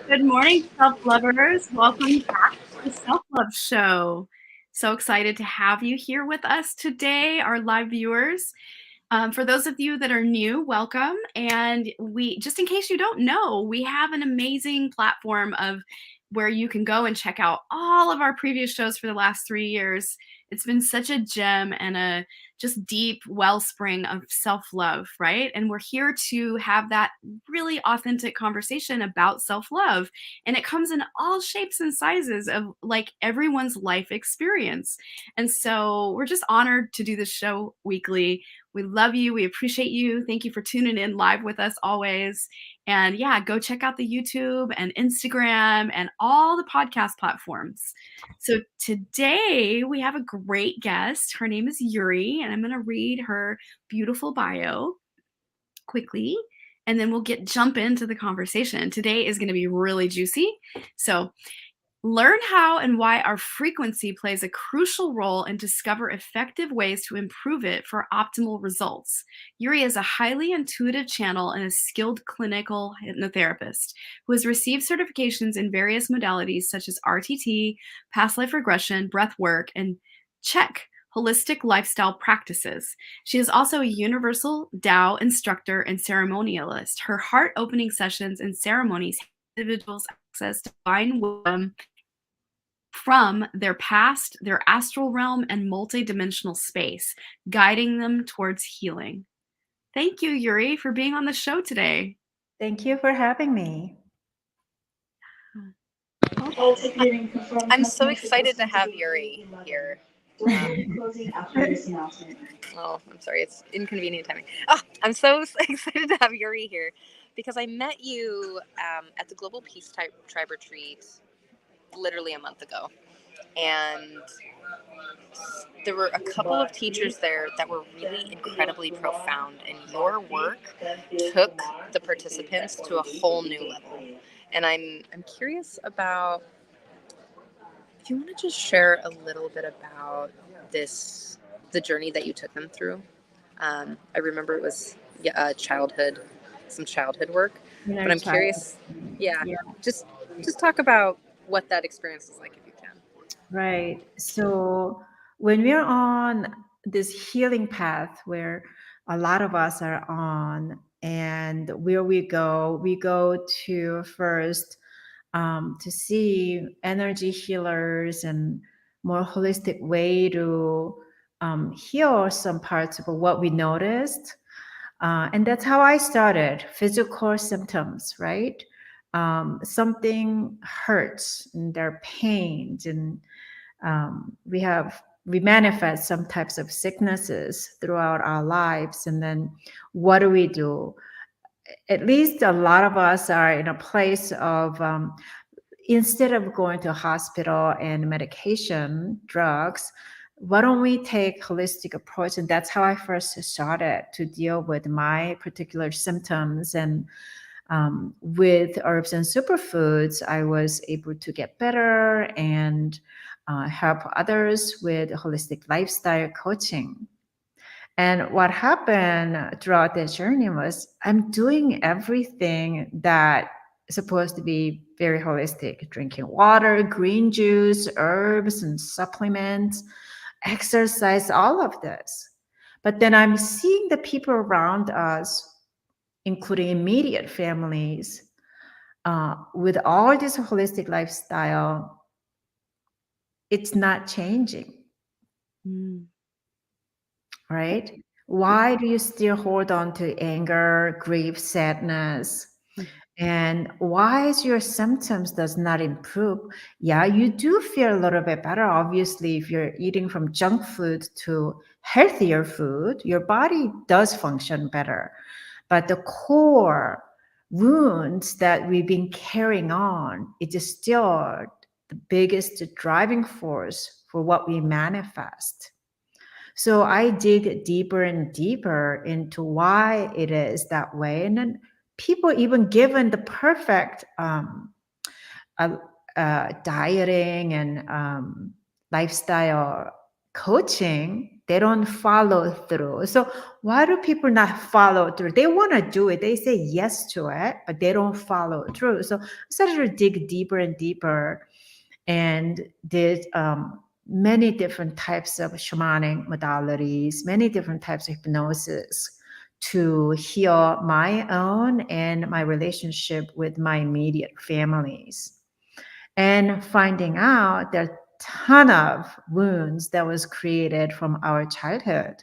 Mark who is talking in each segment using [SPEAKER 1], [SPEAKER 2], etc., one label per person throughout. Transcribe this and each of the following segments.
[SPEAKER 1] Good morning, self-lovers. Welcome back to the Self-Love Show. So excited to have you here with us today, our live viewers. For those of you that are new, welcome. And just in case you don't know, we have an amazing platform of where you can go and check out all of our previous shows for the last 3 years. It's been such a gem and a just deep wellspring of self-love, right? And we're here to have that really authentic conversation about self-love. And it comes in all shapes and sizes of like everyone's life experience. And so we're just honored to do this show weekly. We love you. We appreciate you. Thank you for tuning in live with us always. And yeah, go check out the YouTube and Instagram and all the podcast platforms. So today we have a great guest. Her name is Uri, and I'm going to read her beautiful bio quickly, and then we'll jump into the conversation. Today is going to be really juicy. So learn how and why our frequency plays a crucial role and discover effective ways to improve it for optimal results. Uri is a highly intuitive channel and a skilled clinical hypnotherapist who has received certifications in various modalities such as RTT, past life regression, breath work, and CHEK, holistic lifestyle practices. She is also a Universal Tao Instructor and ceremonialist. Her heart-opening sessions and ceremonies help individuals access divine wisdom from their past, their astral realm, and multidimensional space, guiding them towards healing. Thank you, Uri, for being on the show today.
[SPEAKER 2] Thank you for having me.
[SPEAKER 3] I'm so excited to have Uri here. Oh, I'm sorry, it's inconvenient timing. Oh, I'm so excited to have Uri here because I met you at the Global Peace Tribe Retreat literally a month ago. And there were a couple of teachers there that were really incredibly profound, and your work took the participants to a whole new level. And I'm curious about if you want to just share a little bit about the journey that you took them through. I remember it was some childhood work, but I'm curious. Yeah, just talk about what that experience is like, if you can.
[SPEAKER 2] Right. So when we're on this healing path where a lot of us are on, and where we go to first to see energy healers and more holistic way to heal some parts of what we noticed. And that's how I started. Physical symptoms, right? Something hurts and there are pains, and we manifest some types of sicknesses throughout our lives. And then what do we do? At least a lot of us are in a place of instead of going to a hospital and medication, drugs, why don't we take holistic approach? And that's how I first started to deal with my particular symptoms. And with herbs and superfoods, I was able to get better and help others with holistic lifestyle coaching. And what happened throughout that journey was I'm doing everything that is supposed to be very holistic, drinking water, green juice, herbs and supplements, exercise, all of this. But then I'm seeing the people around us, including immediate families, with all this holistic lifestyle, it's not changing. Right? Why do you still hold on to anger, grief, sadness? And why is your symptoms does not improve? Yeah, you do feel a little bit better. Obviously, if you're eating from junk food to healthier food, your body does function better. But the core wounds that we've been carrying on, it is still the biggest driving force for what we manifest. So I dig deeper and deeper into why it is that way. And then people, even given the perfect uh, dieting and lifestyle coaching, They don't follow through. So why do people not follow through? They want to do it. They say yes to it, but they don't follow through. So I started to dig deeper and deeper and did many different types of shamanic modalities, many different types of hypnosis to heal my own and my relationship with my immediate families. And finding out there are a ton of wounds that was created from our childhood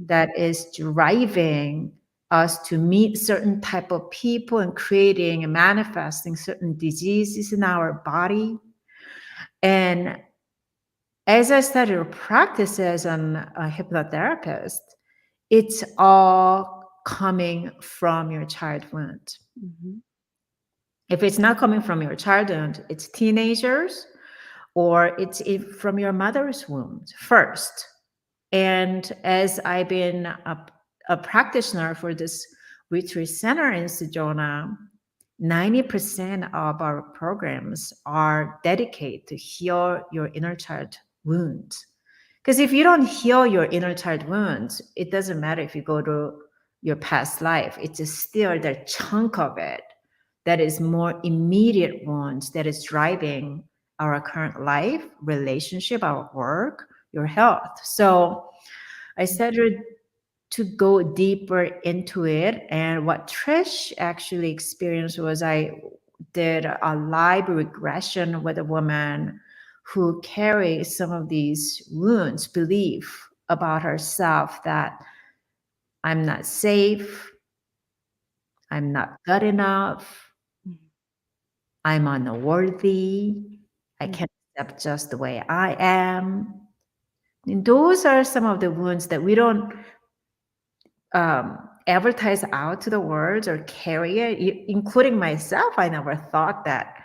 [SPEAKER 2] that is driving us to meet certain type of people and creating and manifesting certain diseases in our body. And as I started to practice as a hypnotherapist, it's all coming from your child wound.
[SPEAKER 1] Mhm.
[SPEAKER 2] If it's not coming from your childhood, it's teenagers or it's from your mother's womb first. And as I've been a practitioner for this retreat center in Sedona, 90% of our programs are dedicated to heal your inner child wounds. Because if you don't heal your inner child wounds, it doesn't matter if you go to your past life, it's just still the chunk of it that is more immediate wounds that is driving our current life, relationship, our work, your health. So I started to go deeper into it. And what Trish actually experienced was I did a live regression with a woman who carries some of these wounds, belief about herself that I'm not safe, I'm not good enough, I'm unworthy, I can't accept just the way I am. And those are some of the wounds that we don't advertise out to the world or carry it, including myself. I never thought that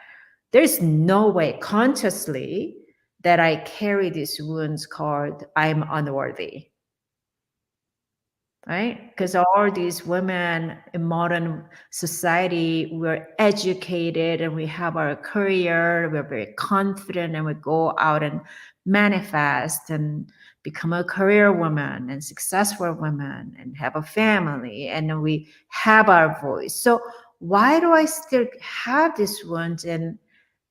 [SPEAKER 2] there's no way consciously that I carry these wounds called I'm unworthy. Right? Because all these women in modern society, we're educated and we have our career, we're very confident, and we go out and manifest and become a career woman and successful woman and have a family, and then we have our voice. So why do I still have these wounds and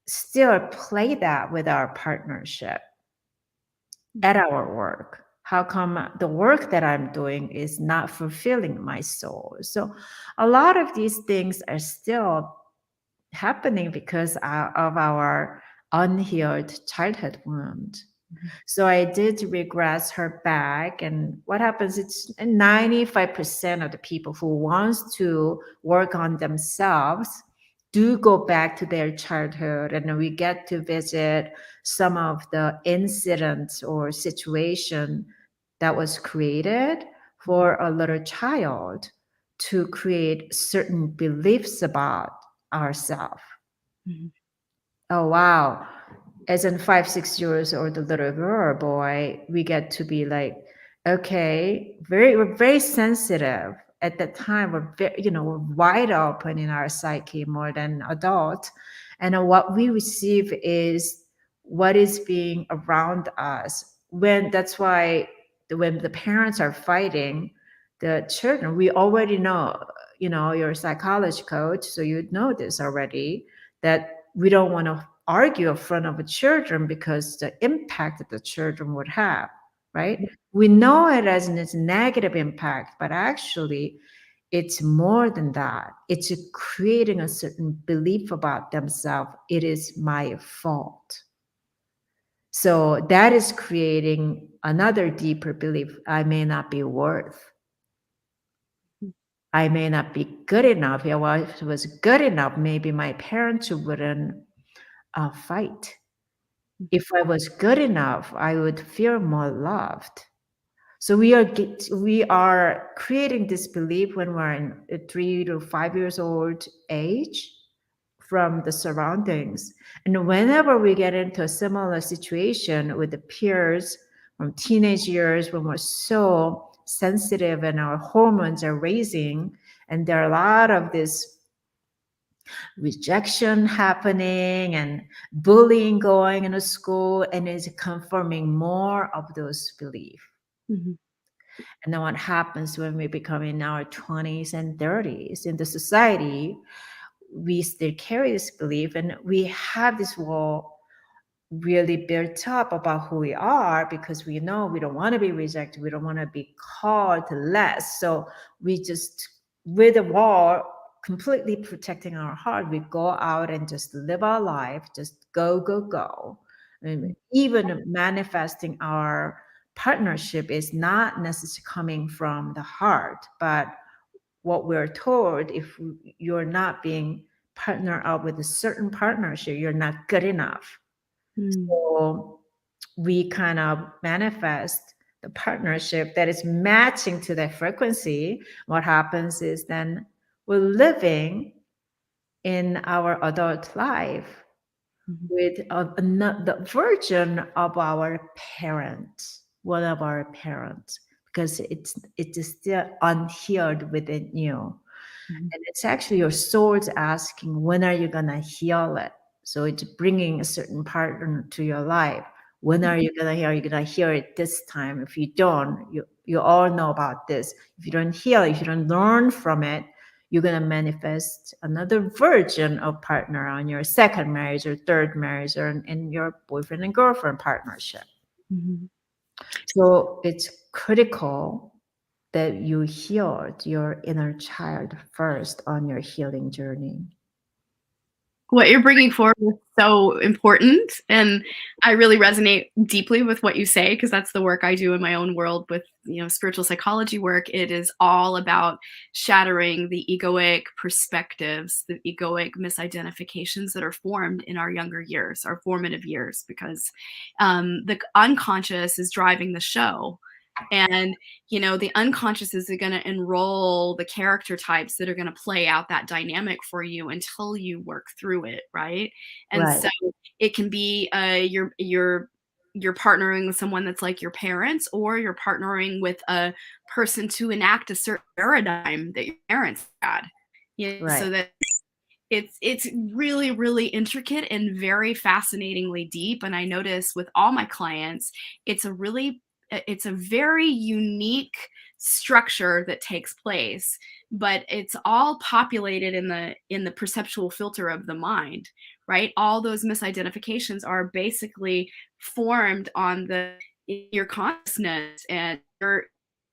[SPEAKER 2] still play that with our partnership at our work? How come the work that I'm doing is not fulfilling my soul? So a lot of these things are still happening because of our unhealed childhood wound. So I did regress her back, and what happens, it's 95% of the people who wants to work on themselves do go back to their childhood, and we get to visit some of the incidents or situation that was created for a little child to create certain beliefs about ourselves.
[SPEAKER 1] Mhm.
[SPEAKER 2] Oh, wow. As in 5, 6 years old, the little girl or boy, we get to be like, okay, we're very sensitive at that time. We're very, we're wide open in our psyche more than adult. And what we receive is what is being around us. That's why when the parents are fighting the children, we already know, you're a psychology coach, so you know this already, that we don't want to argue in front of the children because the impact that the children would have, right? We know it as its negative impact, but actually it's more than that. It's creating a certain belief about themselves. It is my fault. So that is creating another deeper belief. I may not be worth. I may not be good enough. If I was good enough, maybe my parents wouldn't fight. If I was good enough, I would feel more loved. So we are creating this belief when we're in 3 to 5 years old age from the surroundings. And whenever we get into a similar situation with the peers from teenage years, when we're so sensitive and our hormones are raising, and there are a lot of this rejection happening and bullying going in a school, and is confirming more of those beliefs.
[SPEAKER 1] Mhm.
[SPEAKER 2] And then what happens when we become in our 20s and 30s in the society, we still carry this belief, and we have this wall really built up about who we are, because we know we don't want to be rejected, we don't want to be called less. So we just, with a wall completely protecting our heart, we go out and just live our life, just go, go, go. And even manifesting our partnership is not necessarily coming from the heart, but what we're told, if you're not being partnered up with a certain partnership, you're not good enough.
[SPEAKER 1] Mm.
[SPEAKER 2] So we kind of manifest the partnership that is matching to that frequency. What happens is then we're living in our adult life
[SPEAKER 1] Mhm.
[SPEAKER 2] with the version of our parents, one of our parents, because it is still unhealed within you.
[SPEAKER 1] Mhm.
[SPEAKER 2] And it's actually your soul's asking, when are you going to heal it? So it's bringing a certain partner to your life. When are you going to heal? You're going to heal it this time. If you don't, you all know about this. If you don't heal, if you don't learn from it, you're going to manifest another version of partner on your second marriage or third marriage, or in your boyfriend and girlfriend partnership.
[SPEAKER 1] Mhm.
[SPEAKER 2] So it's critical that you healed your inner child first on your healing journey.
[SPEAKER 1] What you're bringing forward is so important, and I really resonate deeply with what you say, because that's the work I do in my own world with, spiritual psychology work. It is all about shattering the egoic perspectives, the egoic misidentifications that are formed in our younger years, our formative years, because the unconscious is driving the show. And the unconscious is going to enroll the character types that are going to play out that dynamic for you until you work through it, right? And
[SPEAKER 2] Right,
[SPEAKER 1] so it can be you're partnering with someone that's like your parents, or you're partnering with a person to enact a certain paradigm that your parents had.
[SPEAKER 2] right,
[SPEAKER 1] So that it's really, really intricate and very fascinatingly deep. And I notice with all my clients, it's a very unique structure that takes place, but it's all populated in the perceptual filter of the mind, right? All those misidentifications are basically formed on your consciousness, and you're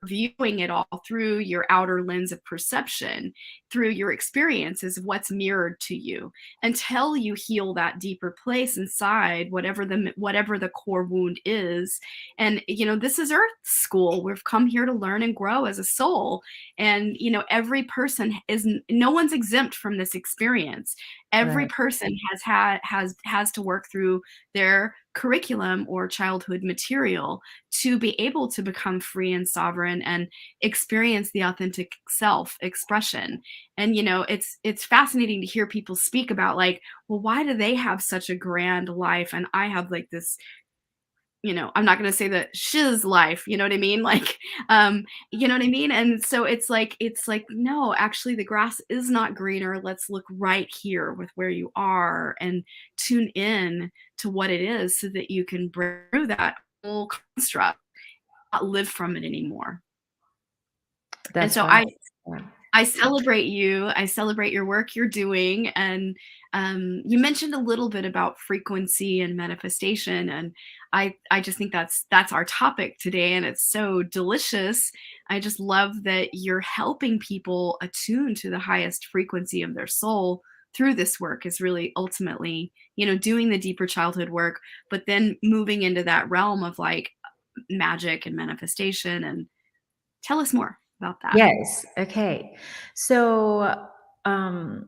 [SPEAKER 1] viewing it all through your outer lens of perception, through your experiences of what's mirrored to you, until you heal that deeper place inside, whatever the core wound is. And this is earth school. We've come here to learn and grow as a soul. And every person is no one's exempt from this experience. Every
[SPEAKER 2] right,
[SPEAKER 1] person has to work through their curriculum or childhood material to be able to become free and sovereign and experience the authentic self expression. And it's fascinating to hear people speak about, like, well, why do they have such a grand life and I have like this, I'm not going to say the shiz life, you know what I mean? Like, you know what I mean? And so it's like, no, actually the grass is not greener. Let's look right here with where you are and tune in to what it is, so that you can break through that whole construct, not live from it anymore. And
[SPEAKER 2] that's
[SPEAKER 1] so
[SPEAKER 2] right.
[SPEAKER 1] I
[SPEAKER 2] Yeah.
[SPEAKER 1] I celebrate you. I celebrate your work you're doing. And you mentioned a little bit about frequency and manifestation, and I just think that's our topic today, and it's so delicious. I just love that you're helping people attune to the highest frequency of their soul through this work. Is really ultimately, doing the deeper childhood work, but then moving into that realm of like magic and manifestation. And tell us more about that.
[SPEAKER 2] Yes. Okay. So, um,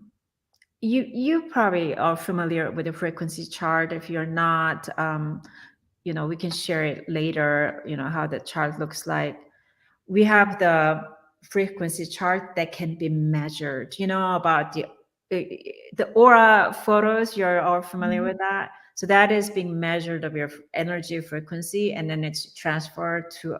[SPEAKER 2] you probably are familiar with the frequency chart. If you're not, we can share it later. How the chart looks like. We have the frequency chart that can be measured. About the aura photos. You're all familiar with that. So that is being measured of your energy frequency, and then it's transferred to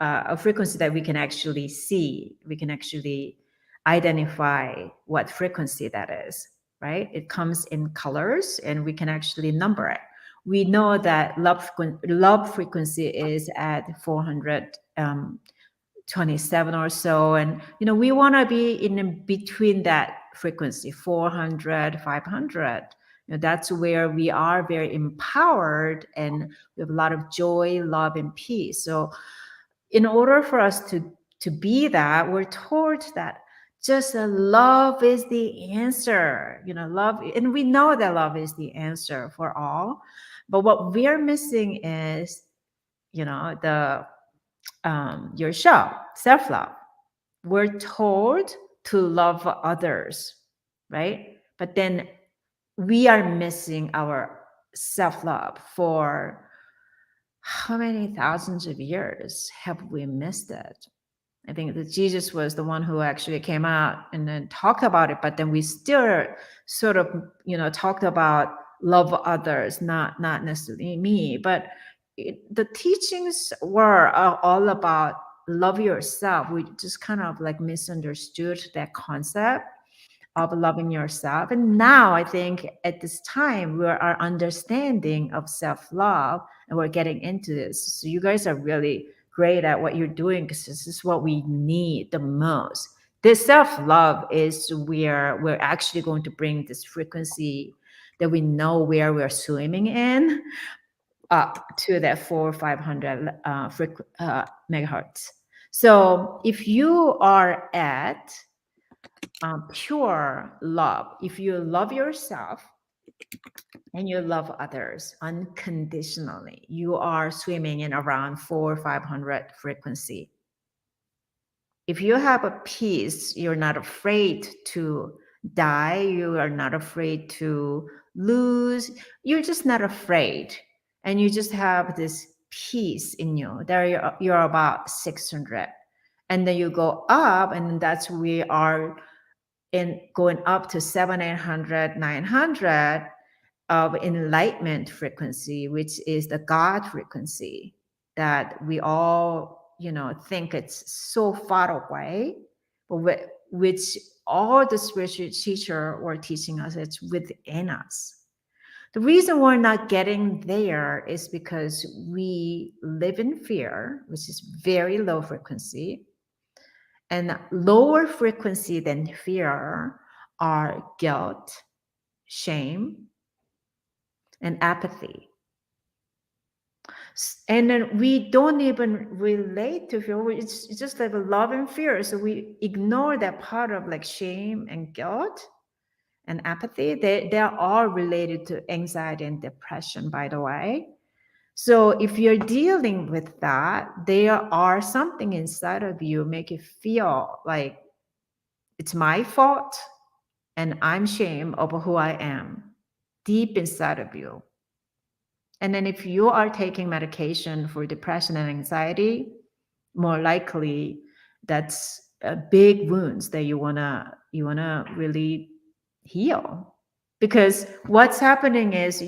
[SPEAKER 2] a frequency that we can actually see. We can actually identify what frequency that is, right? It comes in colors, and we can actually number it. we know that love frequency is at 427 or so, and we want to be in between that frequency, 400, 500. That's where we are very empowered and we have a lot of joy, love, and peace. So in order for us to be that, we're told that just love is the answer. Love, and we know that love is the answer for all. But what we're missing is, the yourself, self-love. We're told to love others, right? But then we are missing our self-love. For how many thousands of years have we missed it? I think that Jesus was the one who actually came out and then talked about it, but then we still sort of, talked about love others, not necessarily me. But the teachings were all about love yourself. We just kind of like misunderstood that concept of loving yourself. And now I think at this time, we are understanding of self-love and we're getting into this. So you guys are really great at what you're doing because this is what we need the most. This self-love is where we're actually going to bring this frequency that we know where we're swimming in up to that 400-500 megahertz. So if you are at pure love, if you love yourself and you love others unconditionally, you are swimming in around 400-500 frequency. If you have a peace, you're not afraid to die, you are not afraid to lose, you're just not afraid, and you just have this peace in you. There you're about 600, and then you go up, and that's we are in going up to 700, 800, 900 of enlightenment frequency, which is the God frequency that we all, think it's so far away, but which all the spiritual teacher were teaching us, it's within us. The reason we're not getting there is because we live in fear, which is very low frequency. And lower frequency than fear are guilt, shame, and apathy. And then we don't even relate to fear. It's just like love and fear. So we ignore that part of like shame and guilt and apathy. They're all related to anxiety and depression, by the way. So if you're dealing with that, there are something inside of you make you feel like it's my fault and I'm ashamed of who I am deep inside of you. And then if you are taking medication for depression and anxiety, more likely that's big wounds that you wanna really heal. Because what's happening is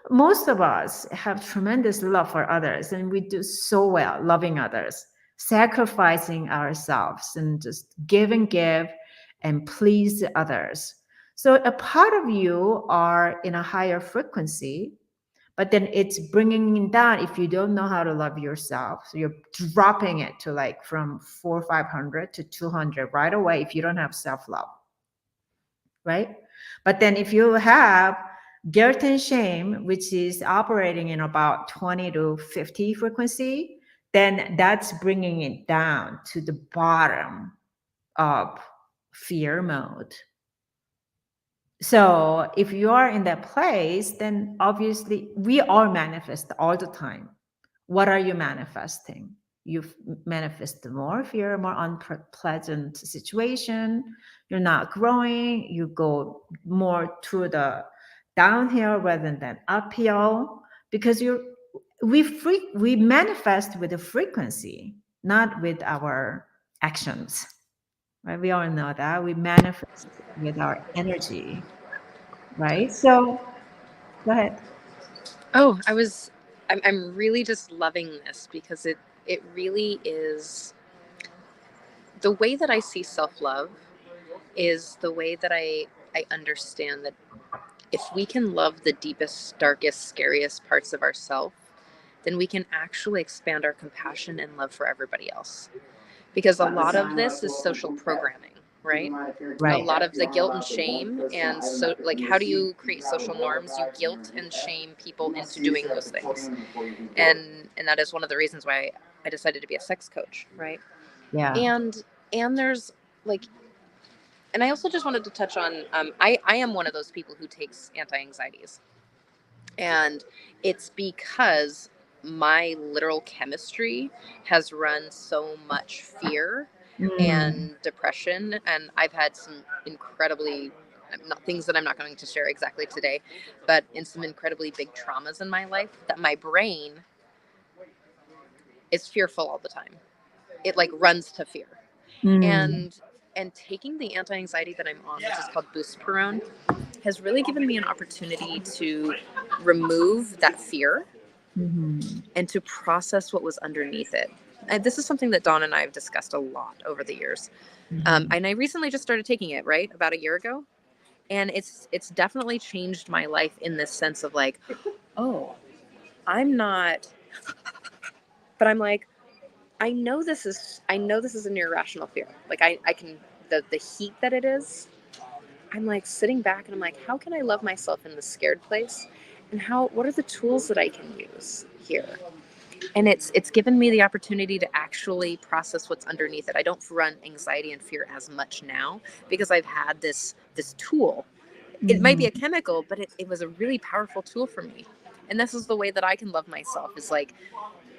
[SPEAKER 2] most of us have tremendous love for others, and we do so well loving others, sacrificing ourselves and just give and please others. So a part of you are in a higher frequency, but then it's bringing it down if you don't know how to love yourself. So you're dropping it to like from 400-500 to 200 right away if you don't have self-love, right? But then if you have guilt and shame, which is operating in about 20 to 50 frequency, then that's bringing it down to the bottom of fear mode. So if you are in that place, then obviously we all manifest all the time. What are you manifesting? You manifest more fear, more unpleasant situation. You're not growing. You go more to the downhill rather than uphill because we manifest with a frequency, not with our actions. Right? We all know that we manifest with our energy, right? So go ahead.
[SPEAKER 3] Oh, I'm really just loving this because it really is the way that I see self-love is the way that I understand that if we can love the deepest, darkest, scariest parts of ourselves, then we can actually expand our compassion and love for everybody else. Because a lot of this is social programming, right? A
[SPEAKER 2] Right.
[SPEAKER 3] lot of the guilt and shame, and so like, how do you create social norms? You guilt and shame people into doing those things, and that is one of the reasons why I decided to be a sex coach, right?
[SPEAKER 2] Yeah.
[SPEAKER 3] And there's like, and I also just wanted to touch on, I am one of those people who takes anti-anxieties, and it's because my literal chemistry has run so much fear
[SPEAKER 2] Mm.
[SPEAKER 3] and depression, and I've had some incredibly, not things that I'm not going to share exactly today, but in some incredibly big traumas in my life, that my brain is fearful all the time. It like runs to fear.
[SPEAKER 2] Mm.
[SPEAKER 3] And taking the anti-anxiety that I'm on, which is called buspirone, has really given me an opportunity to remove that fear
[SPEAKER 2] Mhm.
[SPEAKER 3] and to process what was underneath it. And this is something that Dawn and I have discussed a lot over the years.
[SPEAKER 2] Mhm.
[SPEAKER 3] And I recently just started taking it, right, about a year ago, and it's definitely changed my life in this sense of like, oh, I'm not, but I'm like, I know this is an irrational fear. Like I can, the heat that it is. I'm like sitting back and I'm like, how can I love myself in this scared place? And what are the tools that I can use here? And it's given me the opportunity to actually process what's underneath it. I don't run anxiety and fear as much now because I've had this tool. It might be
[SPEAKER 2] Mhm.
[SPEAKER 3] a chemical, but it was a really powerful tool for me. And this is the way that I can love myself, is like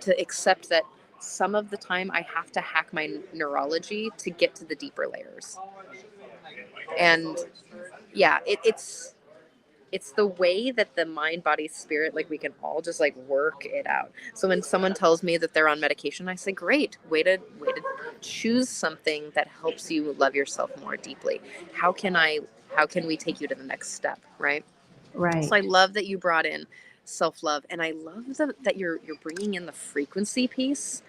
[SPEAKER 3] to accept that some of the time I have to hack my neurology to get to the deeper layers. And yeah, it's the way that the mind, body, spirit, like we can all just like work it out. So when someone tells me that they're on medication, I say, great, way to choose something that helps you love yourself more deeply. how can i how can we take you to the next step, right? So
[SPEAKER 2] Right.
[SPEAKER 3] I love that you brought in self-love, and I love that you're bringing in the frequency piece.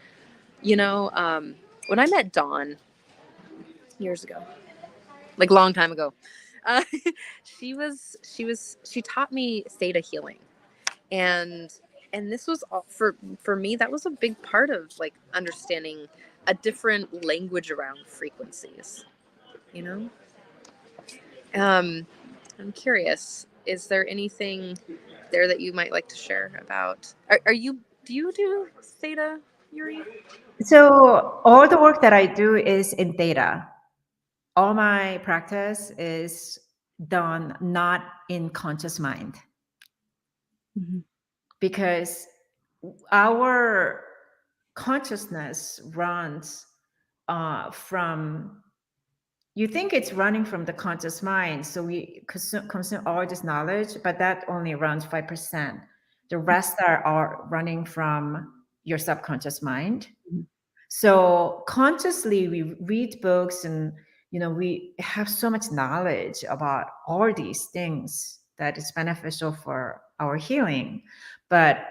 [SPEAKER 3] When I met Dawn years ago, like long time ago, uh, she taught me theta healing, and this was all for me. That was a big part of like understanding a different language around frequencies. You know, I'm curious. Is there anything there that you might like to share about? Are you Do you do theta, Yuri?
[SPEAKER 2] So all the work that I do is in theta. All my practice is done not in conscious mind,
[SPEAKER 1] Mhm.
[SPEAKER 2] because our consciousness runs from, you think it's running from the conscious mind, so we consume all this knowledge, but that only runs 5%. The rest are running from your subconscious mind.
[SPEAKER 1] Mhm.
[SPEAKER 2] So consciously we read books, and we have so much knowledge about all these things that is beneficial for our healing. But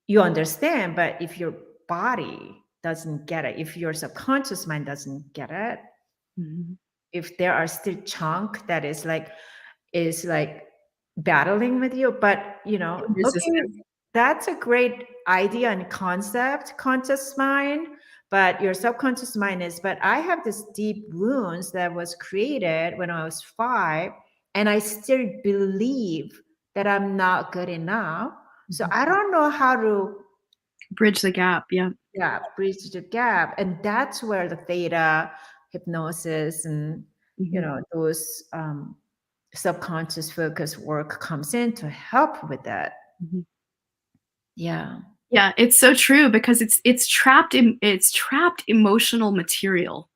[SPEAKER 2] you understand, but if your body doesn't get it, if your subconscious mind doesn't get it,
[SPEAKER 1] Mhm.
[SPEAKER 2] if there are still chunk that is like battling with you, but okay,
[SPEAKER 1] Resistance.
[SPEAKER 2] that's a great idea and concept, conscious mind, but your subconscious mind is, but I have this deep wounds that was created when I was 5, and I still believe that I'm not good enough. So
[SPEAKER 1] Mhm.
[SPEAKER 2] I don't know how to,
[SPEAKER 1] Bridge the gap. Yeah.
[SPEAKER 2] yeah, bridge the gap. And that's where the theta hypnosis and
[SPEAKER 1] Mhm.
[SPEAKER 2] those subconscious focus work comes in to help with that.
[SPEAKER 1] Mhm.
[SPEAKER 2] Yeah.
[SPEAKER 1] Yeah, it's so true because it's trapped emotional material.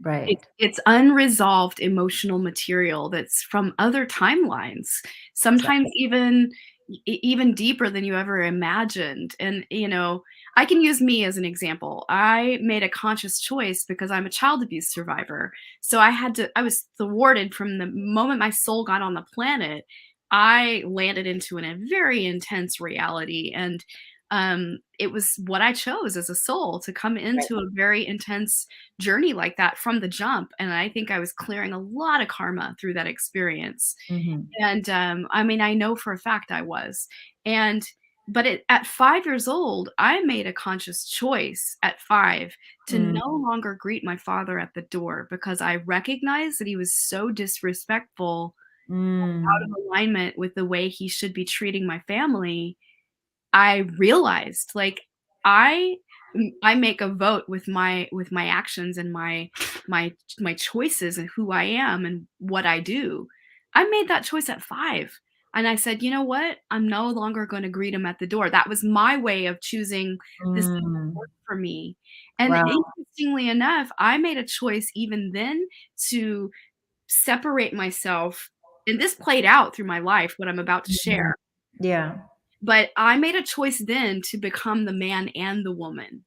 [SPEAKER 2] Right.
[SPEAKER 1] It's unresolved emotional material that's from other timelines, sometimes
[SPEAKER 2] Exactly.
[SPEAKER 1] even deeper than you ever imagined. And, I can use me as an example. I made a conscious choice because I'm a child abuse survivor. So I was thwarted from the moment my soul got on the planet. I landed into a very intense reality, and it was what I chose as a soul to come into a very intense journey like that from the jump. And I think I was clearing a lot of karma through that experience.
[SPEAKER 2] Mhm.
[SPEAKER 1] And I mean, I know for a fact I was. And but at 5 years old, I made a conscious choice at 5 to
[SPEAKER 2] Mm.
[SPEAKER 1] no longer greet my father at the door because I recognized that he was so disrespectful, out
[SPEAKER 2] Mm.
[SPEAKER 1] of alignment with the way he should be treating my family. I realized, like, I I make a vote with my actions and my choices and who I am and what I do. I made that choice at 5, and I said, "You know what? I'm no longer gonna greet him at the door." That was my way of choosing this doesn't
[SPEAKER 2] Mm.
[SPEAKER 1] work for me, and
[SPEAKER 2] Wow.
[SPEAKER 1] interestingly enough, I made a choice even then to separate myself, and this played out through my life, what I'm about to
[SPEAKER 2] Mhm.
[SPEAKER 1] share.
[SPEAKER 2] Yeah.
[SPEAKER 1] But I made a choice then to become the man and the woman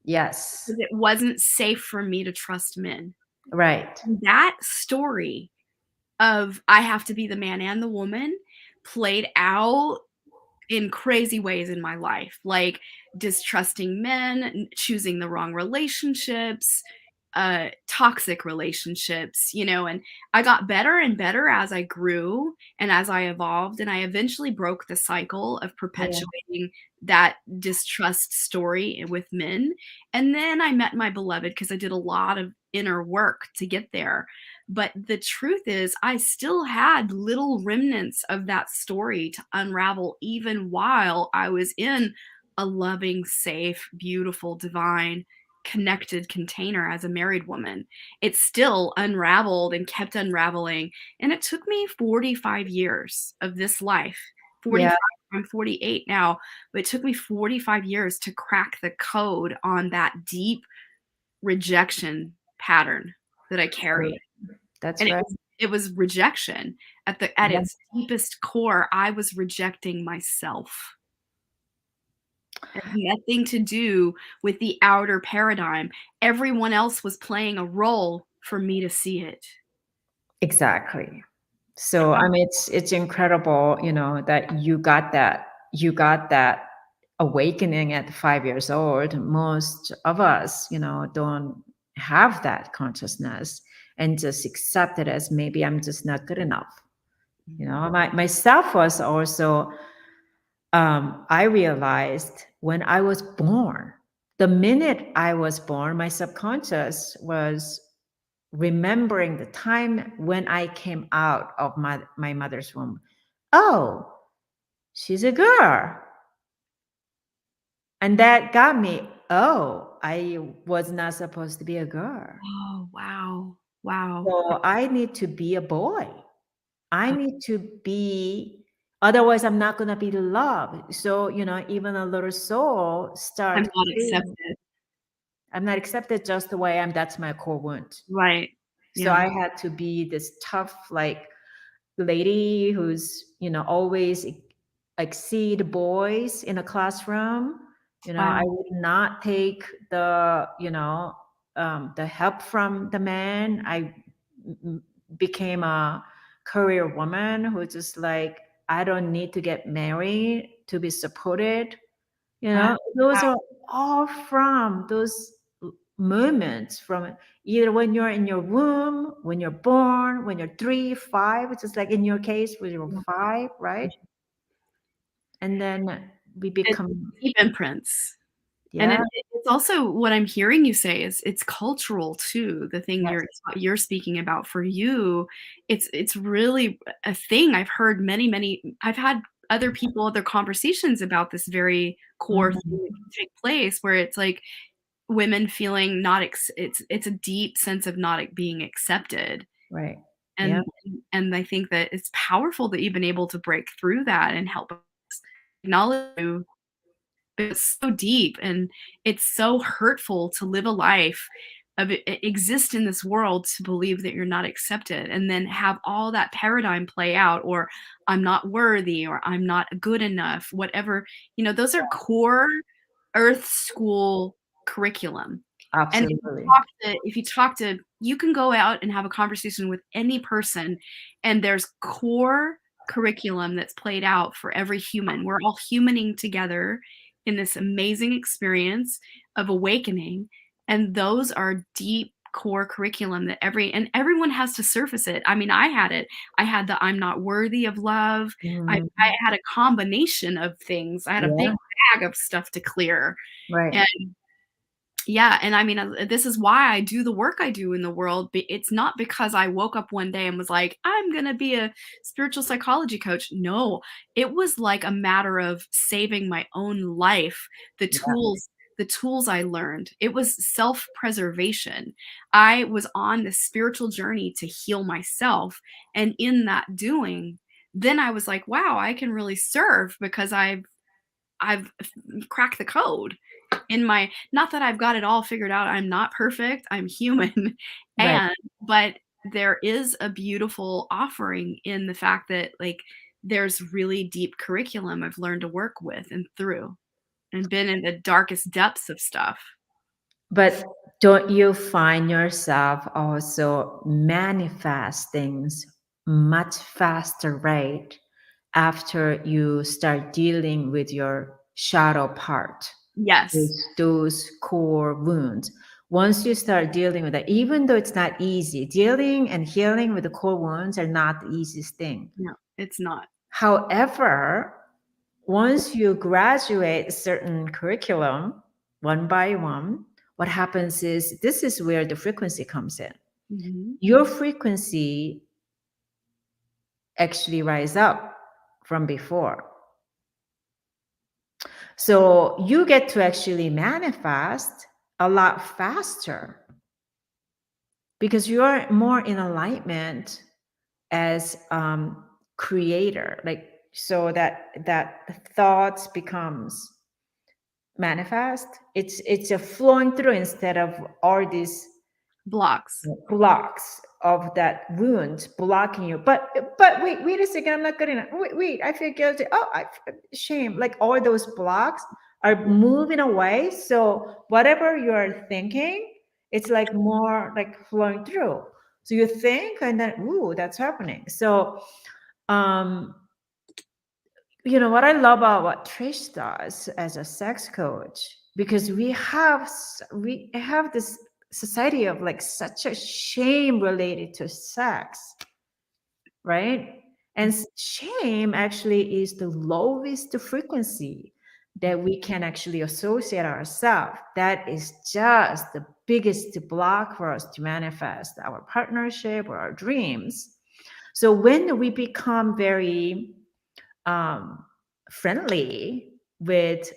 [SPEAKER 2] Yes.
[SPEAKER 1] because it wasn't safe for me to trust men.
[SPEAKER 2] Right.
[SPEAKER 1] And that story of I have to be the man and the woman played out in crazy ways in my life, like distrusting men, choosing the wrong relationships, toxic relationships, and I got better and better as I grew and as I evolved, and I eventually broke the cycle of
[SPEAKER 2] Yeah.
[SPEAKER 1] perpetuating that distrust story with men. And then I met my beloved because I did a lot of inner work to get there. But the truth is, I still had little remnants of that story to unravel, even while I was in a loving, safe, beautiful, divine, connected container as a married woman. It still unraveled and kept unraveling. And it took me 45 years of this life.
[SPEAKER 2] Yeah.
[SPEAKER 1] 45, I'm 48 now, but it took me 45 years to crack the code on that deep rejection pattern that I carried.
[SPEAKER 2] That's
[SPEAKER 1] And
[SPEAKER 2] right.
[SPEAKER 1] it was rejection. At
[SPEAKER 2] Yeah.
[SPEAKER 1] its deepest core, I was rejecting myself. It had nothing to do with the outer paradigm. Everyone else was playing a role for me to see it.
[SPEAKER 2] Exactly. So I mean, it's incredible, that you got that awakening at 5 years old. Most of us, don't have that consciousness and just accept it as maybe I'm just not good enough. Myself was also, I realized when I was born, the minute I was born, my subconscious was remembering the time when I came out of my mother's womb. Oh, she's a girl. And that got me, oh, I was not supposed to be a girl.
[SPEAKER 1] Oh, wow. Wow.
[SPEAKER 2] So I need to be a boy. I need to be, otherwise I'm not going to be loved. So, even a little soul
[SPEAKER 1] I'm
[SPEAKER 2] start
[SPEAKER 1] not
[SPEAKER 2] feeling,
[SPEAKER 1] accepted.
[SPEAKER 2] I'm not accepted just the way I am. That's my core wound.
[SPEAKER 1] Right.
[SPEAKER 2] So
[SPEAKER 1] Yeah.
[SPEAKER 2] I had to be this tough, like, lady who's, always exceed boys in a classroom. I
[SPEAKER 1] Wow.
[SPEAKER 2] would not take the help from the man. I m- became a career woman who just like, I don't need to get married to be supported.
[SPEAKER 1] Wow.
[SPEAKER 2] Those are all from those moments from either when you're in your womb, when you're born, when you're 3, 5, which is like in your case, when you're
[SPEAKER 1] Wow.
[SPEAKER 2] 5, right? And then we
[SPEAKER 1] It's
[SPEAKER 2] become,
[SPEAKER 1] deep imprints. And
[SPEAKER 2] yeah,
[SPEAKER 1] it's also what I'm hearing you say is it's cultural too. The thing
[SPEAKER 2] yes,
[SPEAKER 1] you're speaking about for you, it's really a thing. I've heard many. I've had other people, other conversations about this very core thing that
[SPEAKER 2] mhm,
[SPEAKER 1] can take place where it's like women feeling not it's a deep sense of not being accepted.
[SPEAKER 2] right, yeah,
[SPEAKER 1] And I think that it's powerful that you've been able to break through that and help us acknowledge you. It's so deep and it's so hurtful to live a life of exist in this world to believe that you're not accepted and then have all that paradigm play out, or I'm not worthy, or I'm not good enough, whatever. Those are core earth school curriculum. And
[SPEAKER 2] absolutely,
[SPEAKER 1] you can go out and have a conversation with any person, and there's core curriculum that's played out for every human. We're all humaning together in this amazing experience of awakening. And those are deep core curriculum that everyone has to surface it. I mean, I had it. I had the I'm not worthy of love.
[SPEAKER 2] Mm,
[SPEAKER 1] I had a combination of things. I had a big
[SPEAKER 2] yeah,
[SPEAKER 1] bag of stuff to clear.
[SPEAKER 2] right.
[SPEAKER 1] And yeah, and I mean, this is why I do the work I do in the world. It's not because I woke up one day and was like, I'm going to be a spiritual psychology coach. No, it was like a matter of saving my own life, the
[SPEAKER 2] Yeah.
[SPEAKER 1] tools the tools I learned. It was self-preservation. I was on this spiritual journey to heal myself, and in that doing, then I was like, wow, I can really serve because I've cracked the code in my, not that I've got it all figured out. I'm not perfect. I'm human.
[SPEAKER 2] Right.
[SPEAKER 1] But there is a beautiful offering in the fact that like there's really deep curriculum I've learned to work with and through and been in the darkest depths of stuff.
[SPEAKER 2] But don't you find yourself also manifest things much faster rate after you start dealing with your shadow part,
[SPEAKER 1] Yes.
[SPEAKER 2] those core wounds? Once you start dealing with that, even though it's not easy, dealing and healing with the core wounds are not the easiest thing.
[SPEAKER 1] No, it's not.
[SPEAKER 2] However, once you graduate a certain curriculum one by one, what happens is this is where the frequency comes in.
[SPEAKER 1] Mhm.
[SPEAKER 2] Your frequency actually rise up from before. So you get to actually manifest a lot faster because you're more in alignment as creator, like so that thoughts becomes manifest. It's a flowing through instead of all these
[SPEAKER 1] Blocks.
[SPEAKER 2] blocks of that wound blocking you. But wait a second, I'm not good enough. Wait, I feel guilty. Oh, I shame. Like all those blocks are moving away. So whatever you're thinking, it's like more like flowing through. So you think, and then ooh, that's happening. So um you know what I love about what Trish does as a sex coach, because we have this society of like such a shame related to sex, right? And shame actually is the lowest frequency that we can actually associate ourselves. That is just the biggest block for us to manifest our partnership or our dreams. So when we become very um, friendly with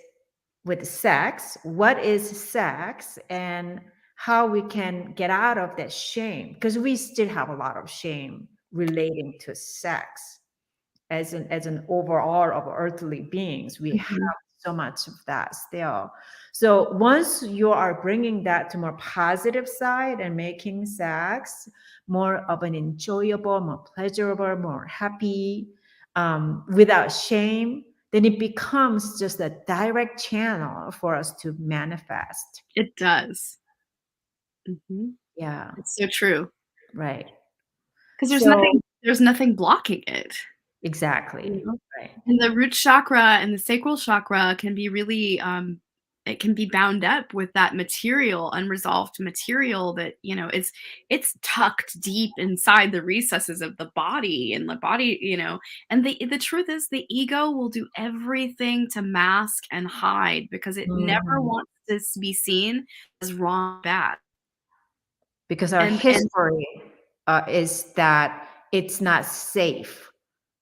[SPEAKER 2] sex, what is sex, and how we can get out of that shame, because we still have a lot of shame relating to sex as an overall of earthly beings. We have
[SPEAKER 1] Mhm.
[SPEAKER 2] so much of that still. So once you are bringing that to more positive side and making sex more of an enjoyable, more pleasurable, more happy, without shame, then it becomes just a direct channel for us to manifest.
[SPEAKER 1] It does. Mhm.
[SPEAKER 2] Yeah,
[SPEAKER 1] It's so true.
[SPEAKER 2] right.
[SPEAKER 1] Because
[SPEAKER 2] So
[SPEAKER 1] there's nothing blocking it. You
[SPEAKER 2] exactly,
[SPEAKER 1] know?
[SPEAKER 2] right.
[SPEAKER 1] And the root chakra and the sacral chakra can be really, it can be bound up with that material, unresolved material that, it's tucked deep inside the recesses of the body and the body, and the truth is the ego will do everything to mask and hide because it never
[SPEAKER 2] Mhm.
[SPEAKER 1] wants this to be seen as wrong, bad.
[SPEAKER 2] Because our
[SPEAKER 1] And
[SPEAKER 2] history is that it's not safe.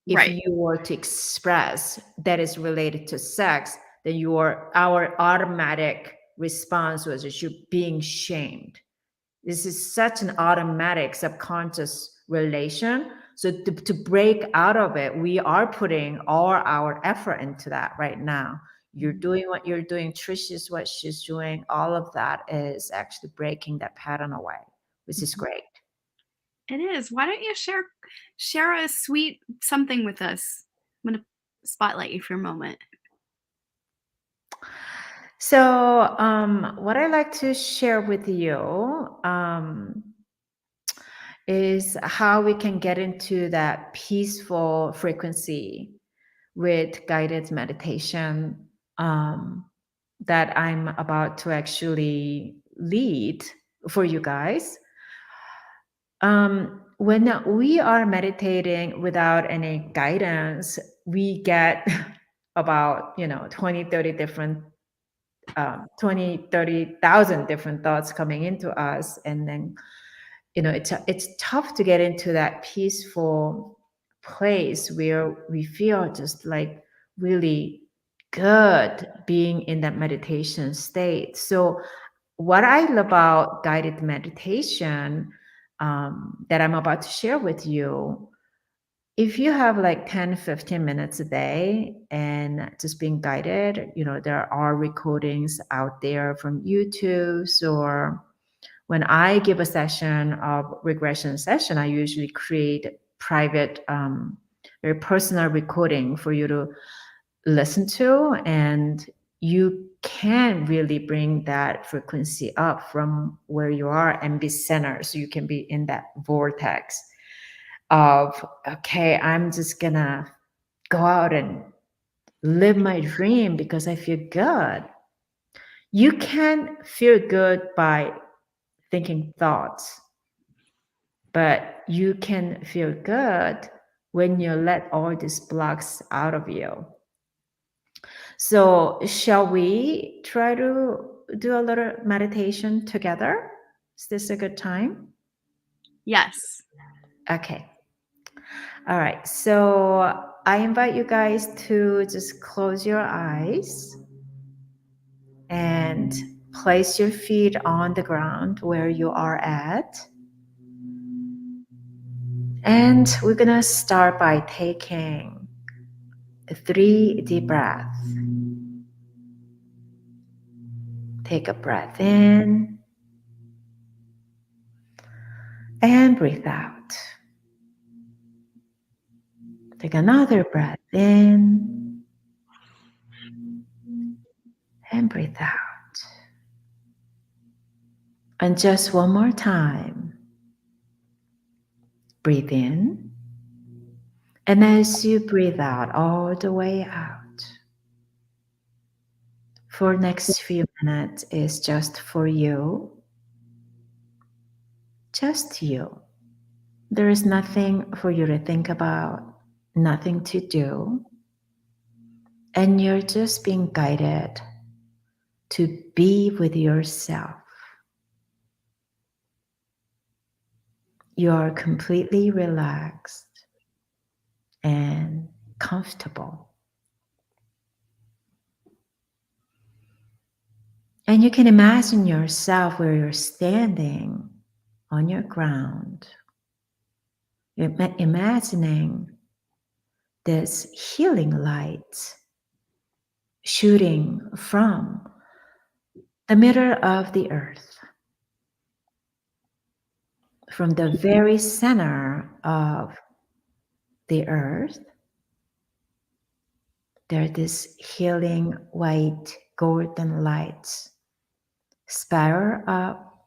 [SPEAKER 2] If
[SPEAKER 1] right.
[SPEAKER 2] you were to express that is related to sex, then our automatic response was that you're being shamed. This is such an automatic subconscious relation. So to break out of it, we are putting all our effort into that right now. You're doing what you're doing. Trish is what she's doing. All of that is actually breaking that pattern away, which is
[SPEAKER 1] Mhm.
[SPEAKER 2] great.
[SPEAKER 1] It is. Why don't you share a sweet something with us? I'm gonna spotlight you for a moment.
[SPEAKER 2] So, what I like to share with you is how we can get into that peaceful frequency with guided meditation. that I'm about to actually lead for you guys. When we are meditating without any guidance, we get about 20, 30 different 20, 30,000 different thoughts coming into us. And then, it's tough to get into that peaceful place where we feel just like really good being in that meditation state. So what I love about guided meditation, that I'm about to share with you, if you have like 10, 15 minutes a day and just being guided, there are recordings out there from YouTube. Or when I give a session of regression session, I usually create private, very personal recording for you to listen to, and you can really bring that frequency up from where you are and be centered, so you can be in that vortex of, okay, I'm just gonna go out and live my dream because I feel good. You can feel good by thinking thoughts, but you can feel good when you let all these blocks out of you. So, shall we try to do a little meditation together? Is this a good time?
[SPEAKER 1] Yes.
[SPEAKER 2] Okay. All right. So, I invite you guys to just close your eyes and place your feet on the ground where you are at. And we're going to start by taking 3 deep breaths. Take a breath in and breathe out. Take another breath in and breathe out. And just one more time. Breathe in. And as you breathe out all the way out, for next few minutes is just for you. Just you. There is nothing for you to think about, nothing to do. And you're just being guided to be with yourself. You are completely relaxed and comfortable. And you can imagine yourself where you're standing on your ground. You're imagining this healing light shooting from the middle of the earth. From the very center of the earth, there's this healing white golden light spiral up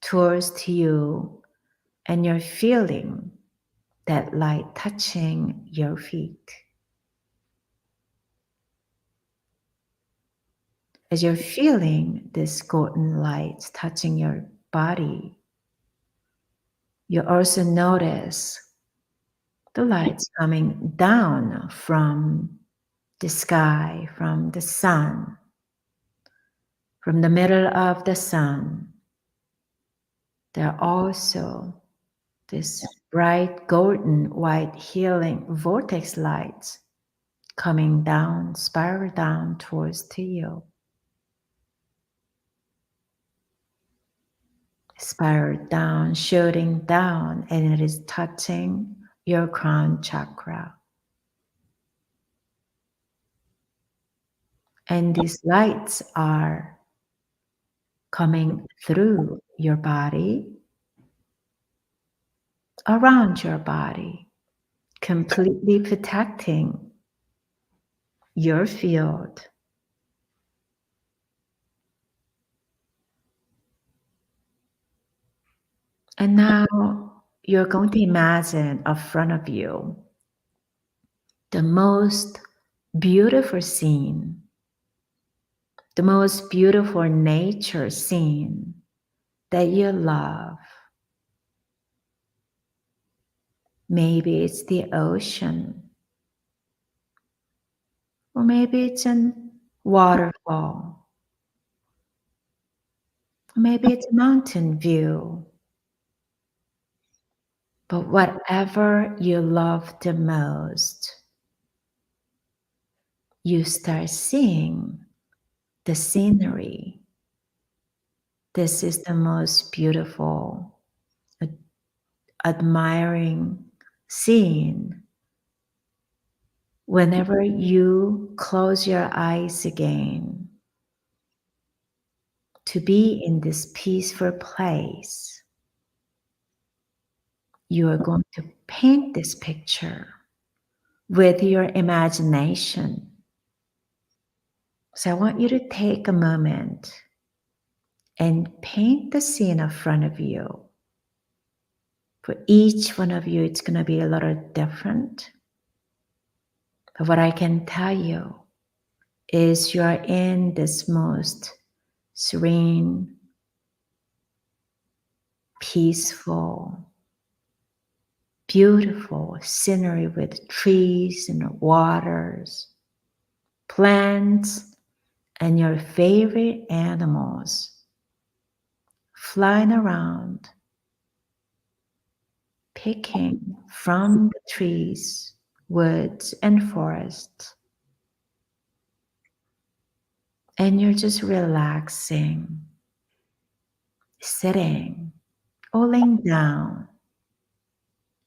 [SPEAKER 2] towards to you, and you're feeling that light touching your feet. As you're feeling this golden light touching your body, you also notice the lights coming down from the sky, from the sun, from the middle of the sun. There are also this bright golden white healing vortex lights coming down, spiral down towards to you. Spiral down, shooting down, and it is touching your crown chakra. And these lights are coming through your body, around your body, completely protecting your field. And now you're going to imagine in front of you the most beautiful scene the most beautiful nature scene that you love. Maybe it's the ocean, or maybe it's a waterfall, or maybe it's a mountain view. But whatever you love the most, you start seeing the scenery. This is the most beautiful, admiring scene. Whenever you close your eyes again to be in this peaceful place, you are going to paint this picture with your imagination. So I want you to take a moment and paint the scene in front of you. For each one of you, it's going to be a little different. But what I can tell you is you are in this most serene, peaceful, beautiful scenery with trees and waters, plants, and your favorite animals flying around, picking from the trees, woods, and forests. And you're just relaxing, sitting, or laying down.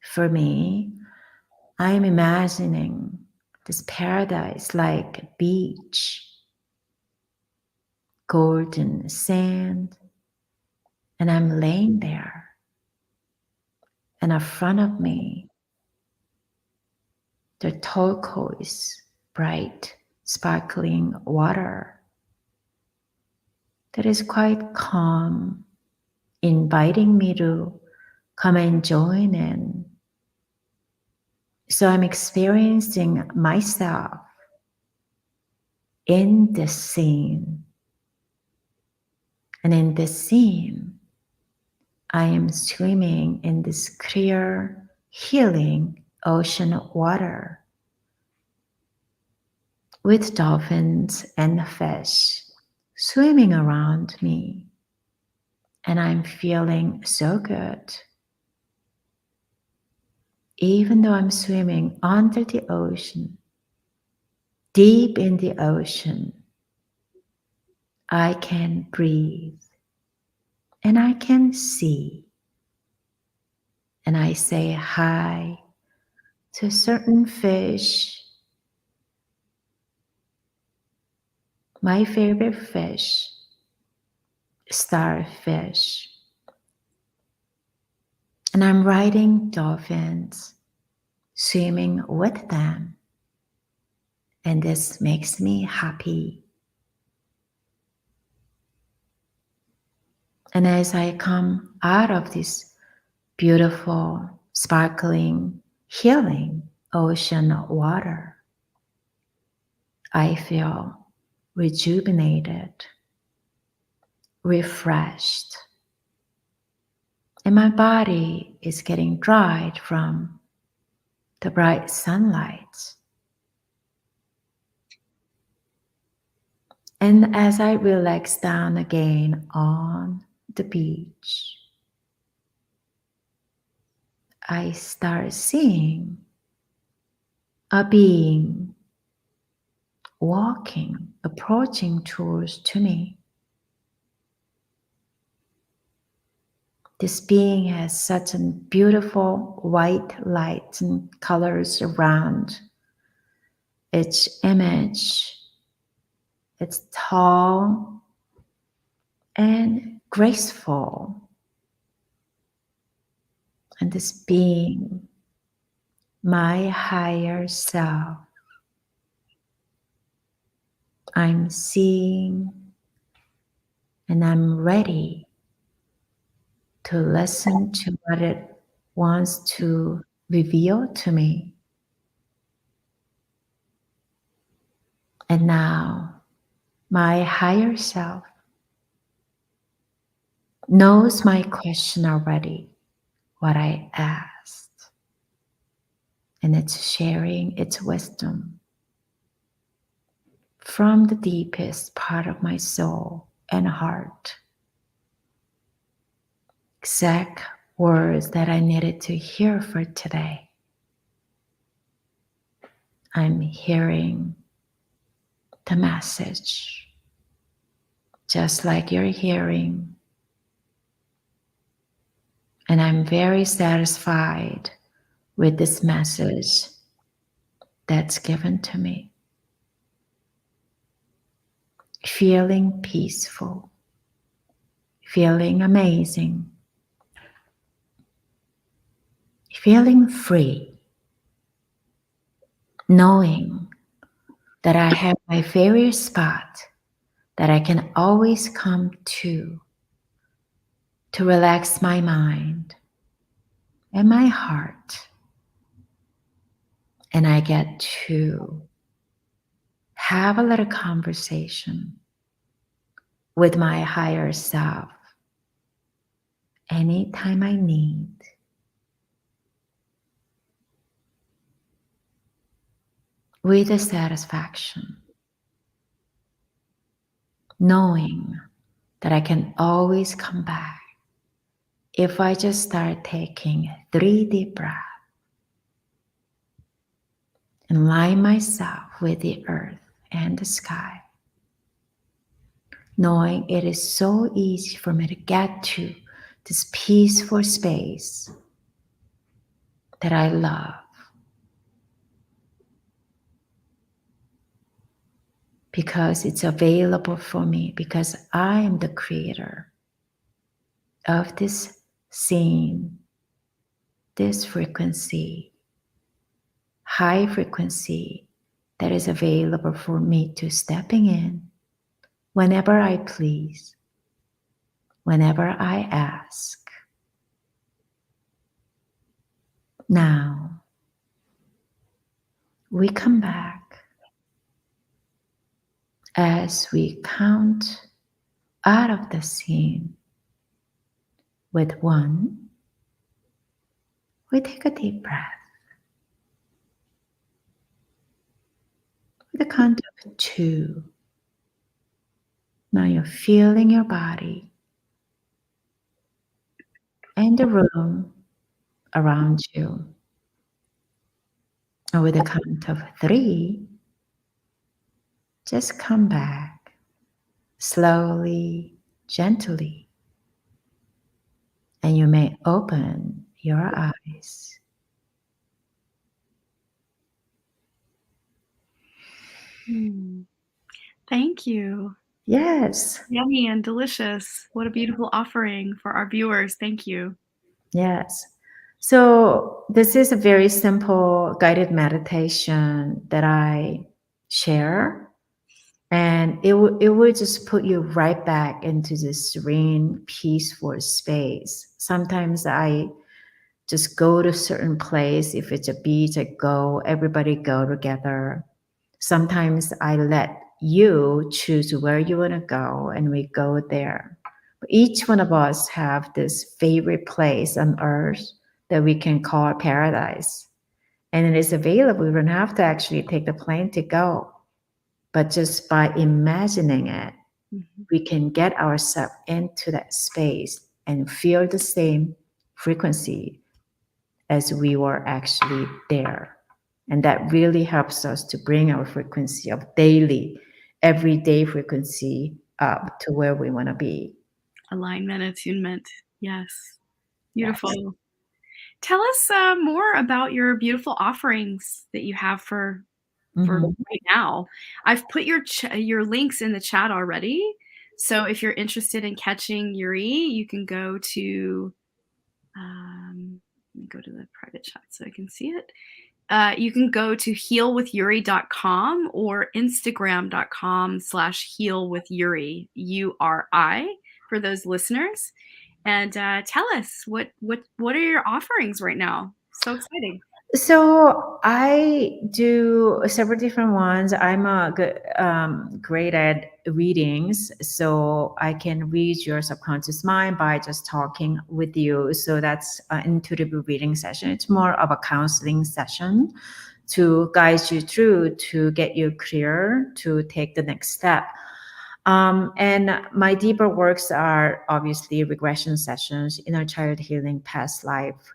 [SPEAKER 2] For me, I'm imagining this paradise like a beach, golden sand, and I'm laying there. And in front of me, the turquoise, bright, sparkling water that is quite calm, inviting me to come and join in. So I'm experiencing myself in this scene. And in this scene, I am swimming in this clear, healing ocean water with dolphins and fish swimming around me. And I'm feeling so good. Even though I'm swimming under the ocean, deep in the ocean, I can breathe and I can see. And I say hi to certain fish. My favorite fish, starfish. And I'm riding dolphins, swimming with them. And this makes me happy. And as I come out of this beautiful, sparkling, healing ocean water, I feel rejuvenated, refreshed, and my body is getting dried from the bright sunlight. And as I relax down again on the beach, I start seeing a being walking, approaching to me. This being has such a beautiful white light and colors around its image. It's tall and graceful. And this being, my higher self, I'm seeing and I'm ready to listen to what it wants to reveal to me. And now my higher self knows my question already, what I asked, and it's sharing its wisdom from the deepest part of my soul and heart. Exact words that I needed to hear for today. I'm hearing the message, just like you're hearing. And I'm very satisfied with this message that's given to me. Feeling peaceful, feeling amazing, feeling free, knowing that I have my favorite spot that I can always come to relax my mind and my heart. And I get to have a little conversation with my higher self anytime I need. With a satisfaction, knowing that I can always come back if I just start taking 3 deep breaths and line myself with the earth and the sky, knowing it is so easy for me to get to this peaceful space that I love. Because it's available for me, because I am the creator of this scene, this frequency, high frequency that is available for me to stepping in whenever I please, whenever I ask. Now, we come back as we count out of the scene with 1. We take a deep breath. With the count of 2. Now you're feeling your body and the room around you. And with the count of 3, just come back slowly, gently. And you may open your eyes.
[SPEAKER 1] Thank you.
[SPEAKER 2] Yes.
[SPEAKER 1] Yummy and delicious. What a beautiful offering for our viewers. Thank you.
[SPEAKER 2] Yes. So this is a very simple guided meditation that I share. And it would just put you right back into this serene, peaceful space. Sometimes I just go to a certain place. If it's a beach, I go, everybody go together. Sometimes I let you choose where you want to go and we go there. But each one of us have this favorite place on earth that we can call paradise. And it is available. We don't have to actually take the plane to go. But just by imagining it, we can get ourselves into that space and feel the same frequency as we were actually there. And that really helps us to bring our frequency of daily, everyday frequency up to where we want to be.
[SPEAKER 1] Alignment, attunement. Yes. Beautiful. Yes. Tell us more about your beautiful offerings that you have for right now. I've put your links in the chat already. So if you're interested in catching Uri, you can go to, let me go to the private chat so I can see it. You can go to healwithuri.com or instagram.com/healwithuri, URI, for those listeners. And tell us what are your offerings right now? So exciting.
[SPEAKER 2] So I do several different ones. I'm a good, great at readings, so I can read your subconscious mind by just talking with you. So that's an intuitive reading session. It's more of a counseling session to guide you through to get you clear to take the next step. And my deeper works are obviously regression sessions, inner child healing, past life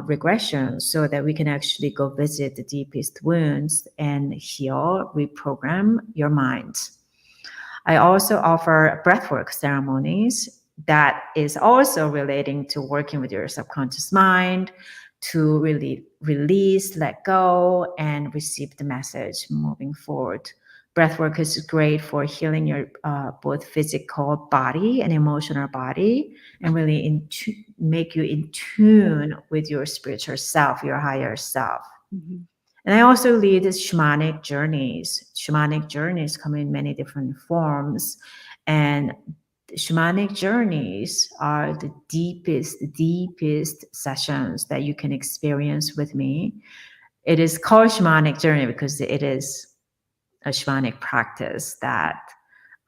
[SPEAKER 2] regression, so that we can actually go visit the deepest wounds and heal, reprogram your mind. I also offer breathwork ceremonies that is also relating to working with your subconscious mind to really release, let go, and receive the message moving forward. Breathwork is great for healing your both physical body and emotional body, and really make you in tune with your spiritual self, your higher self.
[SPEAKER 1] Mhm.
[SPEAKER 2] And I also lead shamanic journeys. Shamanic journeys come in many different forms. And shamanic journeys are the deepest sessions that you can experience with me. It is called shamanic journey because it is a shamanic practice that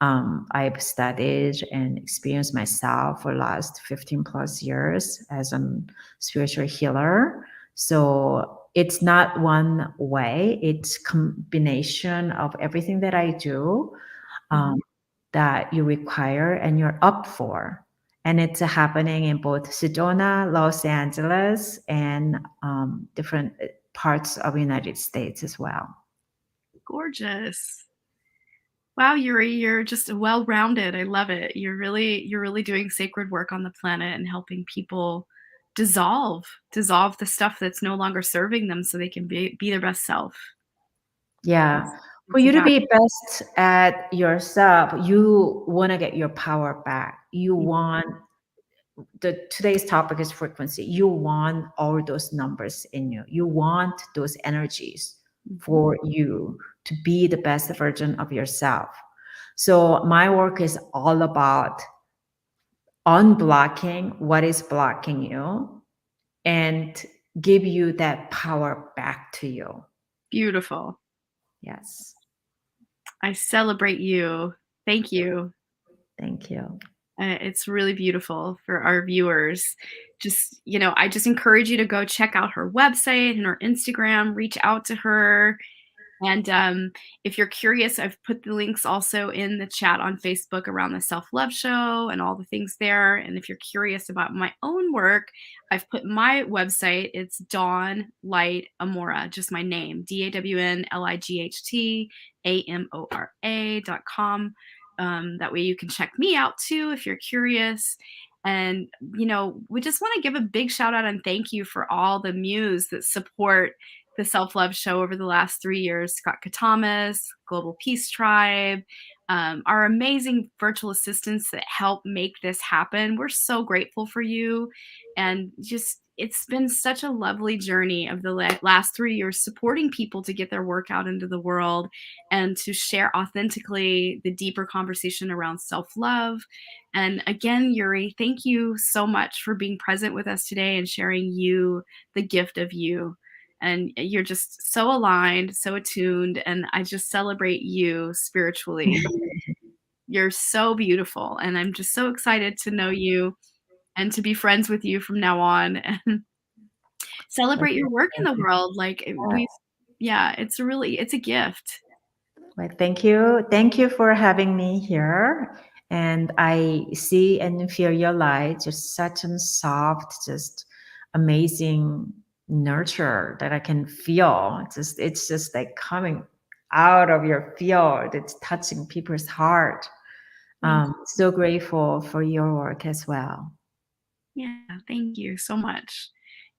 [SPEAKER 2] I've studied and experienced myself for the last 15 plus years as a spiritual healer. So it's not one way, it's combination of everything that I do that you require and you're up for. And it's happening in both Sedona, Los Angeles, and different parts of the United States as well.
[SPEAKER 1] Gorgeous. Wow, Uri, you're just well-rounded. I love it. You're really doing sacred work on the planet and helping people dissolve the stuff that's no longer serving them so they can be their best self.
[SPEAKER 2] Yeah. For
[SPEAKER 1] It's
[SPEAKER 2] you to
[SPEAKER 1] exactly.
[SPEAKER 2] be best at yourself, you want to get your power back. You want today's topic is frequency. You want all those numbers in you. You want those energies for you to be the best version of yourself. So my work is all about unblocking what is blocking you and give you that power back to you.
[SPEAKER 1] Beautiful.
[SPEAKER 2] Yes.
[SPEAKER 1] I celebrate you. Thank you.
[SPEAKER 2] Thank you.
[SPEAKER 1] It's really beautiful for our viewers. Just, I just encourage you to go check out her website and her Instagram, reach out to her. And if you're curious, I've put the links also in the chat on Facebook around the Self-Love Show and all the things there. And if you're curious about my own work, I've put my website. It's Dawn Light Amora, just my name, DAWNLIGHTAMORA.com. That way you can check me out too if you're curious. And, we just want to give a big shout out and thank you for all the muse that support the Self-Love Show over the last 3 years. Scott Katamas, Global Peace Tribe, our amazing virtual assistants that help make this happen. We're so grateful for you. And it's been such a lovely journey of the last 3 years supporting people to get their work out into the world and to share authentically the deeper conversation around self-love. And again, Uri, thank you so much for being present with us today and sharing the gift of you. And you're just so aligned, so attuned, and I just celebrate you spiritually. You're so beautiful, and I'm just so excited to know you and to be friends with you from now on and celebrate your work in the world. It's a gift.
[SPEAKER 2] Well, thank you. Thank you for having me here. And I see and feel your light, just such a soft, just amazing nurture that I can feel. It's just like coming out of your field. It's touching people's heart. So grateful for your work as well.
[SPEAKER 1] Yeah, thank you so much.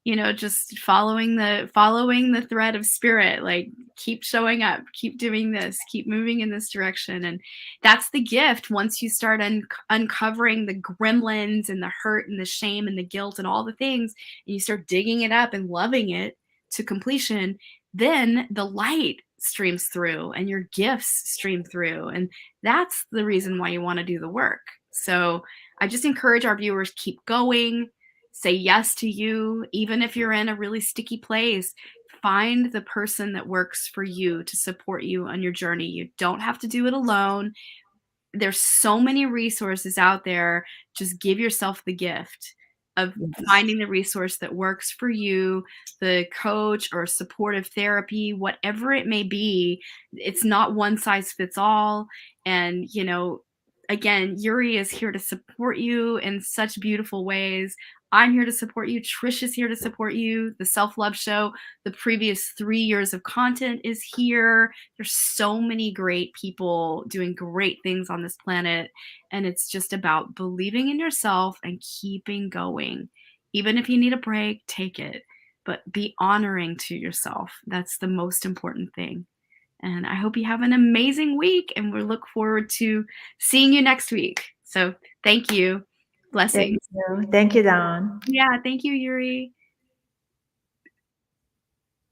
[SPEAKER 1] Just following the thread of spirit, like keep showing up, keep doing this, keep moving in this direction. And that's the gift. Once you start uncovering the gremlins and the hurt and the shame and the guilt and all the things, and you start digging it up and loving it to completion, then the light streams through and your gifts stream through. And that's the reason why you want to do the work. So I just encourage our viewers, keep going, say yes to you, even if you're in a really sticky place. Find the person that works for you to support you on your journey. You don't have to do it alone. There's so many resources out there. Just give yourself the gift of finding the resource that works for you, the coach or supportive therapy, whatever it may be. It's not one size fits all. And, you know, again, Uri is here to support you in such beautiful ways. I'm here to support you. Trish is here to support you. The Self-Love Show, the previous 3 years of content is here. There's so many great people doing great things on this planet. And it's just about believing in yourself and keeping going. Even if you need a break, take it. But be honoring to yourself. That's the most important thing. And I hope you have an amazing week. And we look forward to seeing you next week. So thank you. Blessings.
[SPEAKER 2] Thank you, Dawn.
[SPEAKER 1] Yeah, thank you, Uri.